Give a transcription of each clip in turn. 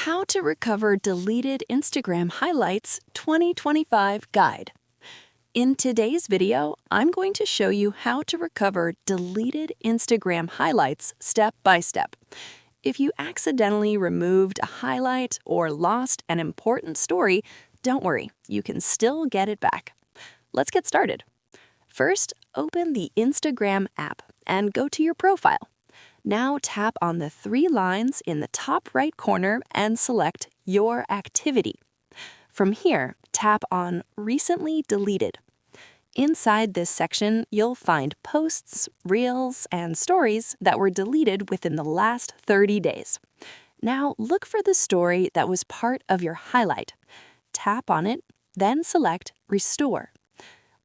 How to Recover Deleted Instagram Highlights 2025 Guide. In today's video, I'm going to show you how to recover deleted Instagram highlights step by step. If you accidentally removed a highlight or lost an important story, don't worry, you can still get it back. Let's get started. First, open the Instagram app and go to your profile. Now tap on the three lines in the top right corner and select Your Activity. From here, tap on Recently Deleted. Inside this section, you'll find posts, reels, and stories that were deleted within the last 30 days. Now look for the story that was part of your highlight. Tap on it, then select Restore.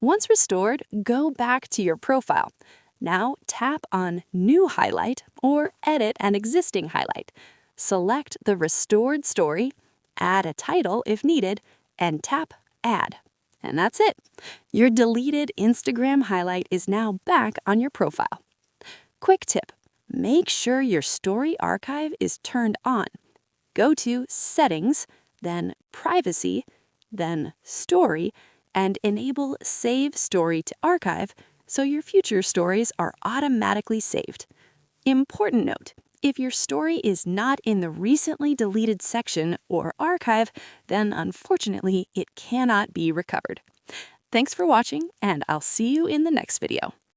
Once restored, go back to your profile. Now tap on New Highlight or Edit an existing highlight. Select the restored story, add a title if needed, and tap Add. And that's it. Your deleted Instagram highlight is now back on your profile. Quick tip: make sure your story archive is turned on. Go to Settings, then Privacy, then Story, and enable Save Story to Archive so your future stories are automatically saved. Important note: if your story is not in the recently deleted section or archive, then unfortunately it cannot be recovered. Thanks for watching, and I'll see you in the next video.